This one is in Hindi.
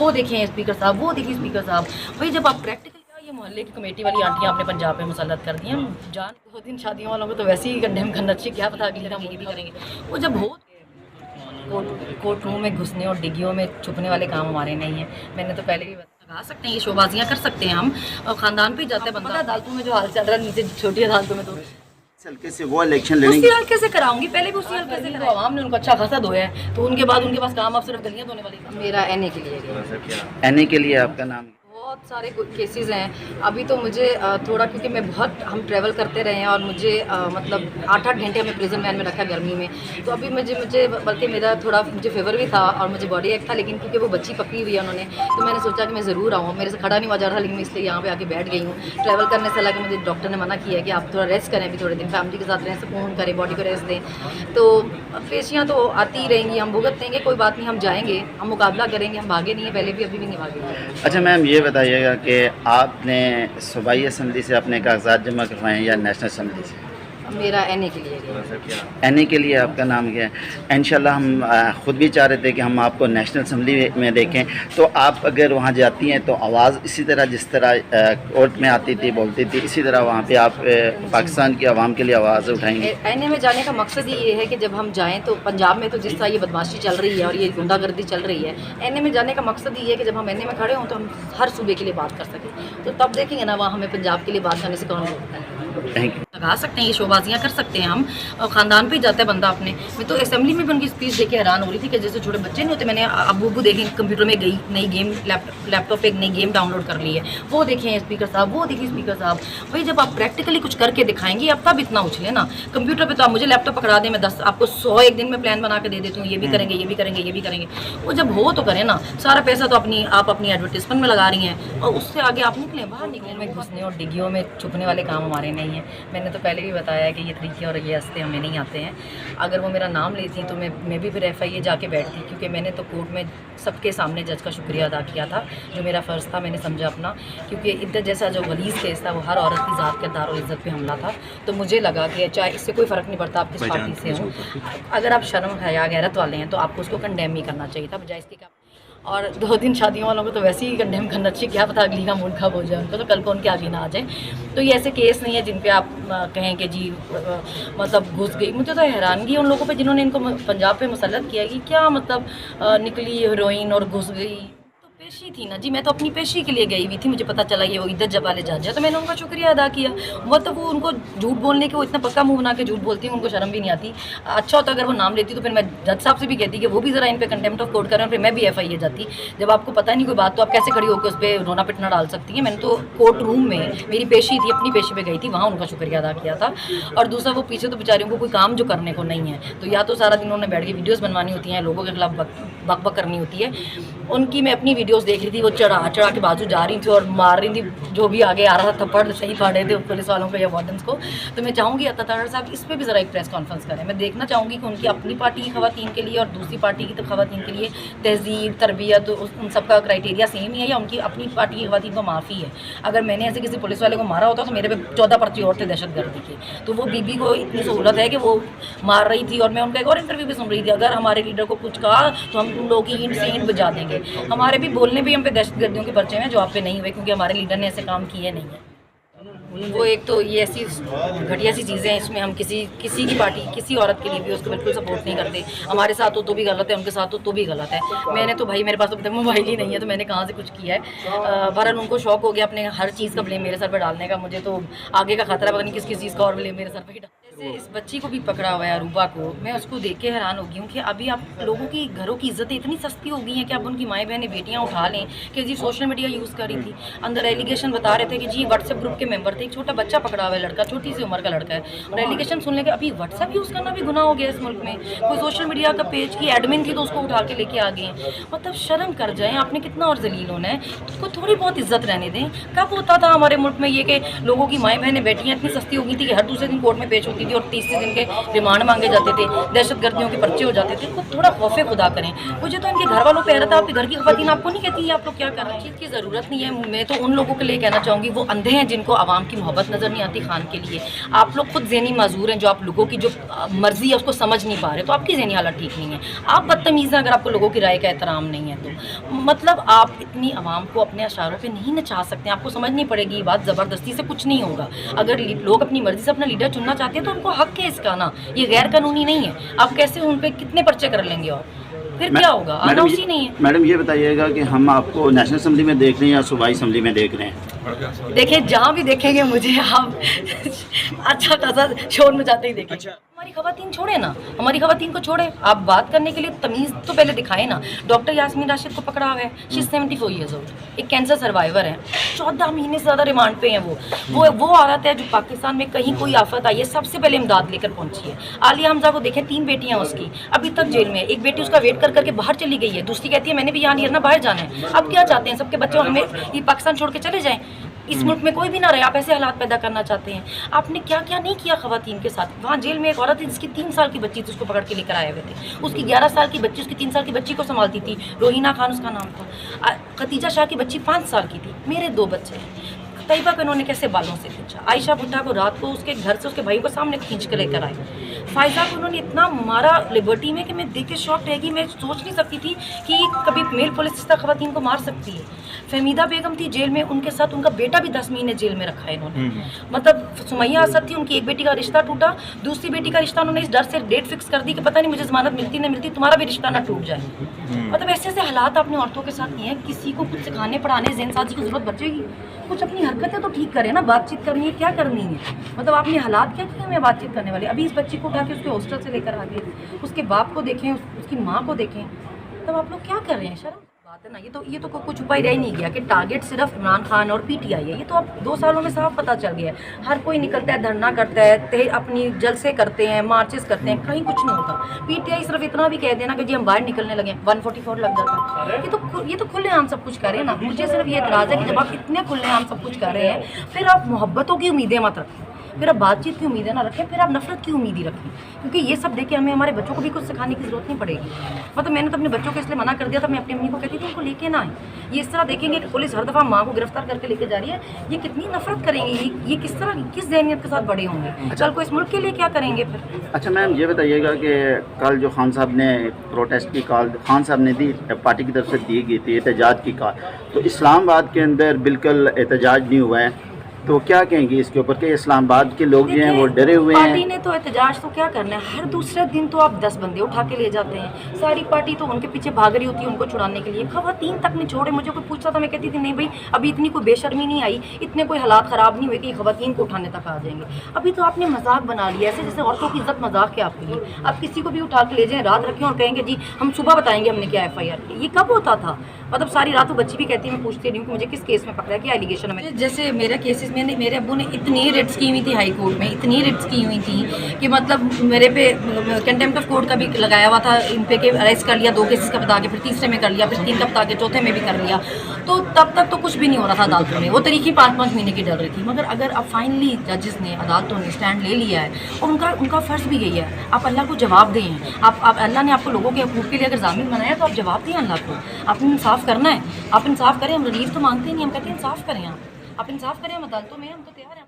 वो देखें स्पीकर साहब, वो देखिए स्पीकर साहब। भाई जब आप प्रैक्टिकल, ये मोहल्ले की कमेटी वाली आंटियां आपने पंजाब पे मुसल्लत कर दी हैं जान। 2 दिन शादियों वालों को तो वैसे ही कंडेम करना चाहिए, क्या पता अगली हम ये भी करेंगे। वो जब हो कोर्ट रूम में घुसने और डिग्गियों में छुपने वाले काम हमारे नहीं है। मैंने तो पहले भी लगा सकते हैं, ये शोबाजियाँ कर सकते हैं हम, और ख़ानदान पे ही जाता है बंदा। अदालतों में जो हाल चल रहा है नीचे छोटी अदालतों में, तो हल्के से वो इलेक्शन लड़ेंगे। उसी हल्के से कराऊंगी, पहले भी उसी हल्के से कराऊंगी। आवाम ने उनको अच्छा खासा धोया है, तो उनके बाद उनके पास काम अब सिर्फ गलियाँ धोने वाली। मेरा एनए के लिए, एनए के लिए आपका नाम? बहुत सारे केसेस हैं अभी तो मुझे थोड़ा, क्योंकि मैं बहुत, हम ट्रैवल करते रहे हैं और मुझे मतलब 8-8 घंटे हमें प्रिजन वैन में रखा है गर्मी में। तो अभी मुझे बल्कि मेरा थोड़ा मुझे फेवर भी था और मुझे बॉडी एक था, लेकिन क्योंकि वो बच्ची पकड़ी हुई है उन्होंने, तो मैंने सोचा कि मैं ज़रूर आऊँ। मेरे से खड़ा नहीं हुआ जा रहा, लेकिन मैं इसलिए यहाँ पे आके बैठ गई हूँ। ट्रैवल करने से हालांकि मुझे डॉक्टर ने मना किया है कि आप थोड़ा रेस्ट करें, अभी थोड़े दिन फैमिली के साथ रहें, सुकून करें, बॉडी को रेस्ट दें। तो पेशियाँ तो आती ही रहेंगी, हम भुगत देंगे, कोई बात नहीं, हम जाएँगे, हम मुकाबला करेंगे, हम भागे नहीं है, पहले भी अभी भी नहीं भागे। अच्छा मैम, ये बताइएगा कि आपने सूबाई असम्बली से अपने कागजात जमा करवाए हैं या नेशनल असम्बली से? मेरा एनए के लिए। एनए के लिए आपका नाम क्या है? इंशाल्लाह हम ख़ुद भी चाह रहे थे कि हम आपको नेशनल असम्बली में देखें। तो आप अगर वहाँ जाती हैं तो आवाज़ इसी तरह, जिस तरह कोर्ट में आती थी, बोलती थी, इसी तरह वहाँ पे आप पाकिस्तान की आवाम के लिए आवाज़ उठाएंगे? एनए में जाने का मकसद ही ये है कि जब हम जाएँ तो पंजाब में तो जिस तरह ये बदमाशी चल रही है और ये गुंडागर्दी चल रही है, एनए में जाने का मकसद ये है कि जब हम एनए में खड़े हों तो हम हर सूबे के लिए बात कर सकें। तो तब देखेंगे ना वहाँ हमें पंजाब के लिए बात करने से कौन रोकता है। Thank you. लगा सकते हैं, ये शोबाजियाँ कर सकते हैं हम, और ख़ानदान पे ही जाता है बंदा अपने। मैं तो असेंबली में भी उनकी स्पीच देख के हैरान हो रही थी कि जैसे छोटे बच्चे नहीं होते। मैंने अबू देखें कंप्यूटर में गई नई गेम, लैपटॉप पे एक नई गेम डाउनलोड कर ली है, वो देखें स्पीकर साहब, वो देखिए स्पीकर साहब। भाई जब आप प्रैक्टिकली कुछ करके दिखाएंगे अब तब इतना उछले ना। कंप्यूटर पे तो आप मुझे लैपटॉप पकड़ा दें, मैं 10 आपको 100 एक दिन में प्लान बना के दे देती हूँ, ये भी करेंगे, ये भी करेंगे, ये भी करेंगे। वो जब हो तो करें ना। सारा पैसा तो आप अपनी एडवर्टीजमेंट में लगा रही हैं, और उससे आगे आप निकलें, बाहर निकलें। में घुसने और डिग्गियों में छुपने वाले काम हमारे नहीं हैं। मैंने तो पहले भी बताया है कि ये तरीके और ये हस्ते हमें नहीं आते हैं। अगर वो मेरा नाम लेती तो मैं भी फिर FIA जाके बैठती, क्योंकि मैंने तो कोर्ट में सबके सामने जज का शुक्रिया अदा किया था, जो मेरा फ़र्ज़ था मैंने समझा अपना। क्योंकि इद्दत जैसा जो गलीज़ केस था वो हर औरत की ज़ात, किरदार और इज़्ज़त पे हमला था। तो मुझे लगा कि चाहे इससे कोई फ़र्क नहीं पड़ता आप किस पार्टी से हो, अगर आप शर्म हया गैरत वाले हैं तो आपको उसको कंडेम ही करना चाहिए था, बजाय इसके। और 2 दिन शादियों वालों को तो वैसे ही कंडेम करना चाहिए, क्या पता अगली का मूड खराब हो जाए उनका, तो कल को उनके आगे ना आ जाए। तो ये ऐसे केस नहीं है जिन पे आप कहें कि जी मतलब घुस गई। मुझे तो हैरानगी उन लोगों पे जिन्होंने इनको पंजाब पे मुसल्लत किया कि क्या मतलब निकली हीरोइन और घुस गई। तो पेशी थी ना जी, मैं तो अपनी पेशी के लिए गई हुई थी, मुझे पता चला ये वो इधर जब वाले जज है, तो मैंने उनका शुक्रिया अदा किया। मतलब वो उनको झूठ बोलने के, वो इतना पक्का मुंह बना के झूठ बोलती हैं, उनको शर्म भी नहीं आती। अच्छा होता अगर वो नाम लेती तो फिर मैं जज साहब से भी कहती कि वो भी ज़रा इन पे कंटेम्प्ट ऑफ कोर्ट करें, फिर मैं भी FIA जाती। जब आपको पता नहीं कोई बात तो आप कैसे खड़ी होकर उस पर रोना पिटना डाल सकती हैं। मैंने तो कोर्ट रूम में मेरी पेशी थी, अपनी पेशी पे गई थी, वहाँ उनका शुक्रिया अदा किया था। और दूसरा वो पीछे तो बेचारियों को कोई काम जो करने को नहीं है, तो या तो सारा दिन उन्होंने बैठ के वीडियोज़ बनवानी होती हैं, लोगों के खिलाफ बक करनी होती है। उनकी मैं अपनी वीडियोज़ देख रही थी, वो चढ़ा के बाजू जा रही थी और मार रही थी, जो भी आगे आ रहा था थप्पड़ सही पड़ रहे थे पुलिस वालों को या वार्डन्स को। तो मैं चाहूँगी अता ताहर साहब इस पर भी ज़रा एक प्रेस कॉन्फ्रेंस करें। मैं देखना चाहूँगी कि उनकी अपनी पार्टी की ख़वातीन के लिए और दूसरी पार्टी की तो ख़वातीन के लिए तहज़ीब, तरबियत, उन सब का क्राइटेरिया सेम ही है, या उनकी अपनी पार्टी की ख़वातीन को माफ़ी है। अगर मैंने ऐसे किसी पुलिस वाले को मारा होता तो मेरे पे 14 पर्चे और थे दहशतगर्दी के। तो वो बीबी को इतनी सहूलत है कि वो मार रही थी, और मैं उनका एक और इंटरव्यू भी सुन रही थी, अगर हमारे लीडर को कुछ कहा तो हम उन लोगों की ईंट से ईंट बजा देंगे। हमारे भी बोलने भी हम पे दहशतगर्दियों के पर्चे हैं जो आप पे नहीं हुए, क्योंकि हमारे लीडर ने ऐसे काम किए नहीं है। वो एक तो ये ऐसी घटिया सी चीज़ें हैं, इसमें हम किसी की पार्टी, किसी औरत के लिए भी उसको बिल्कुल सपोर्ट नहीं करते। हमारे साथ हो तो भी गलत है, उनके साथ हो तो भी गलत है। मैंने तो भाई मेरे पास तो मोबाइल ही नहीं है, तो मैंने कहाँ से कुछ किया है। बहरहाल उनको शौक हो गया अपने हर चीज़ का ब्लेम मेरे सर पर डालने का। मुझे तो आगे का खतरा, पता नहीं किस चीज़ का और ब्लेम मेरे सर पर ही डाल। जैसे इस बच्ची को भी पकड़ा हुआ है अरूबा को, मैं उसको देख के हैरान हो गई हूँ कि अभी आप लोगों की घरों की इज्जतें इतनी सस्ती हो गई हैं कि अब उनकी माएँ बहनें बेटियाँ उठा लें कि जी सोशल मीडिया यूज़ करी थी। अंदर एलिगेशन बता रहे थे कि जी व्हाट्सएप ग्रुप के मेंबर थे, एक छोटा बच्चा पकड़ा हुआ है, लड़का, छोटी सी उम्र का लड़का है, और एलिगेशन सुनने के अभी व्हाट्सएप यूज़ करना भी गुनाह हो गया इस मुल्क में। कोई सोशल मीडिया का पेज की एडमिन थी तो उसको उठा के लेके आ गए हैं। मतलब शर्म कर जाएं, आपने कितना और जलील होना है, तो उसको थोड़ी बहुत इज्जत रहने दें। कब होता था हमारे मुल्क में ये कि लोगों की माएँ बहनें बेटियाँ इतनी सस्ती हो गई थी कि हर दूसरे दिन कोर्ट में पेश होती होती थी और 30 दिन के रिमांड मांगे जाते थे, दहशतगर्दियों के पर्चे हो जाते थे। तो थोड़ा खौफ खुदा करें। मुझे तो इनके घर वालों पे आ रहा था, आपके घर की खवातीन आपको नहीं कहती आप लोग क्या कर रहे हैं। चीज़ की ज़रूरत नहीं है। मैं तो उन लोगों के लिए कहना चाहूँगी, वो अंधे हैं जिनको आवाम की मोहब्बत नज़र नहीं आती खान के लिए। आप लोग खुद ज़हनी माजूर हैं, जो आप लोगों की जो मर्जी है उसको समझ नहीं पा रहे, तो आपकी ज़हनी हालत ठीक नहीं है। आप बदतमीज़ हैं अगर आपको लोगों की राय का एहतराम नहीं है तो। मतलब आप इतनी आवाम को अपने अशारों पे नहीं नचा सकते। आपको समझनी पड़ेगी ये बात, ज़बरदस्ती से कुछ नहीं होगा। अगर लोग अपनी मर्जी से अपना लीडर चुनना चाहते हैं तो उनको हक है इसका ना, ये गैर कानूनी नहीं है। आप कैसे उन पर कितने पर्चे कर लेंगे और फिर क्या होगा? आना उसी नहीं है। मैडम ये बताइएगा कि हम आपको नेशनल असम्बली में देख रहे हैं या सूबाई असम्बली में देख रहे हैं? देखिए, जहाँ भी देखेंगे मुझे आप अच्छा खासा शोर मचाते ही देखेंगे। हमारी खवातीन छोड़े ना, हमारी खवातीन को छोड़े। आप बात करने के लिए तमीज़ तो पहले दिखाए ना। डॉक्टर यास्मीन राशिद को पकड़ा हुआ है, शी इज़ 74 ईयर्स ओल्ड, एक कैंसर सर्वाइवर है, 14 महीने से ज़्यादा रिमांड पे हैं वो औरत है जो पाकिस्तान में कहीं कोई आफत आई है सबसे पहले इमदाद लेकर पहुंची है। आलिया हमजा को देखें, 3 बेटियां उसकी, अभी तक जेल में है। एक बेटी उसका वेट कर करके बाहर चली गई है, दूसरी कहती है मैंने भी यहाँ नहीं रहना, बाहर जाना है। अब क्या चाहते हैं सबके बच्चे हमें ये पाकिस्तान छोड़ के चले जाएं, इस मुल्क में कोई भी ना रहे। आप ऐसे हालात पैदा करना चाहते हैं। आपने क्या क्या नहीं किया खवातीन के साथ। वहाँ जेल में एक औरत थी जिसकी 3 साल की बच्ची थी, उसको पकड़ के लेकर आए हुए थे। उसकी 11 साल की बच्ची उसकी 3 साल की बच्ची को संभालती थी, रोहिना खान उसका नाम था। खतीजा शाह की बच्ची 5 साल की थी। मेरे 2 बच्चे हैं। तैयबा को उन्होंने कैसे बालों से खींचा, आयशा भुट्टा को रात को उसके घर से उसके भाई को सामने खींच कर लेकर आए। फायजा को उन्होंने इतना मारा लिबर्टी में कि मैं देख के शॉक रहेगी। मैं सोच नहीं सकती थी कि कभी मेल पुलिस इस तरह खवातीन को मार सकती है। फहमीदा बेगम थी जेल में, उनके साथ उनका बेटा भी 10 महीने जेल में रखा है इन्होंने। मतलब सुमैया असद थी, उनकी एक बेटी का रिश्ता टूटा, दूसरी बेटी का रिश्ता उन्होंने इस डर से डेट फिक्स कर दी कि पता नहीं मुझे जमानत मिलती नहीं मिलती, तुम्हारा भी रिश्ता ना टूट जाए। मतलब ऐसे ऐसे हालात अपने औरतों के साथ नहीं है। किसी को कुछ सिखाने पढ़ाने ज़हन साजी की जरूरत बचेगी? कुछ अपनी हरकतें तो ठीक करें ना, बातचीत करनी है, क्या करनी है? मतलब आपने हालात क्या किए? मैं बातचीत करने वाली। अभी इस बच्ची को उठा के उसके हॉस्टल से लेकर आ गए, उसके बाप को देखें, उसकी माँ को देखें, तब आप लोग क्या कर रहे हैं? शर्म बात है ना। ये तो कुछ छुपा ही रह नहीं गया कि टारगेट सिर्फ इमरान खान और पीटीआई है। ये तो अब 2 सालों में साफ पता चल गया है। हर कोई निकलता है, धरना करता है, अपनी जलसे करते हैं, मार्चेस करते हैं, कहीं कुछ नहीं होता। पीटीआई सिर्फ इतना भी कह देना कि जी हम बाहर निकलने लगे, 144 लग जाता। ये तो खुलेआम सब कुछ कर रहे हैं ना। मुझे सिर्फ ये एतराज़ है कि जब आप इतने खुलेआम सब कुछ कर रहे हैं, फिर आप मोहब्बतों की उम्मीदें मत रखें, फिर आप बातचीत की उम्मीदें ना रखें, फिर आप नफरत की उम्मीद ही रखें। क्योंकि ये सब देख के हमें हमारे बच्चों को भी कुछ सिखाने की ज़रूरत नहीं पड़ेगी। मतलब मैंने तो अपने बच्चों को इसलिए मना कर दिया था, मैं अपनी अम्मी को कहती थी उनको लेके ना आए। ये इस तरह देखेंगे कि पुलिस हर दफ़ा माँ को गिरफ्तार करके लेके जा रही है, ये कितनी नफरत करेंगे, ये किस तरह किस ज़हनियत के साथ बड़े होंगे, कल को इस मुल्क के लिए क्या करेंगे फिर? अच्छा मैम ये बताइएगा कि कल जो खान साहब ने प्रोटेस्ट की कॉल खान साहब ने दी, पार्टी की तरफ से दी गई थी एहतजाज की कॉल, तो इस्लामाबाद के अंदर बिल्कुल एहतजाज नहीं हुआ है, तो क्या कहेंगे इसके ऊपर कि इस्लामाबाद के लोग जो हैं वो डरे हुए हैं? पार्टी ने तो एहतजाज तो क्या करना है, हर दूसरे दिन तो आप 10 बंदे उठा के ले जाते हैं। सारी पार्टी तो उनके पीछे भाग रही होती है उनको छुड़ाने के लिए। खवातीन तक नहीं छोड़े। मुझे कोई पूछता था, मैं कहती थी नहीं भाई अभी इतनी कोई बेशर्मी नहीं आई, इतने कोई हालात ख़राब नहीं हुए कि खवातीन को उठाने तक आ जाएंगे। अभी तो आपने मजाक बना लिया, ऐसे जैसे औरतों की इज्जत मजाक है आपके लिए। आप किसी को भी उठा के ले जाएं, रात रखें और कहेंगे जी हम सुबह बताएंगे हमने क्या FIR की। ये कब होता था? मतलब सारी रात वो बच्ची भी कहती है, मैं पूछती रही हूँ कि मुझे किस केस में पकड़ा, क्या एलिगेशन है। जैसे मेरा केसेस में मेरे अब्बू ने इतनी रिट्स की हुई थी हाई कोर्ट में, इतनी रिट्स की हुई थी कि मतलब मेरे पे कंटेम्प्ट ऑफ कोर्ट का भी लगाया हुआ था। इन पे के अरेस्ट कर लिया, 2 केसेस का बता के, फिर तीसरे में कर लिया, फिर 3 का बता के, चौथे में भी कर लिया। तो तब तक तो कुछ भी नहीं हो रहा था अदालतों में। वो तरीके 5-5 महीने की डर रही थी। मगर अगर अब फाइनली जजेस ने, अदालतों ने स्टैंड ले लिया है और उनका फ़र्ज़ भी यही है, आप अल्लाह को जवाब दें। आप अल्लाह ने आपको लोगों के हकूक़ के लिए अगर ज़ामिन बनाया तो आप जवाब दें अल्लाह को। आपने इंसाफ करना है, आप इंसाफ करें। हम रिलीफ तो मांगते नहीं, हम कहते हैं इंसाफ करें। आप इंसाफ करें, हम अदालतों में हम तो तैयार हैं।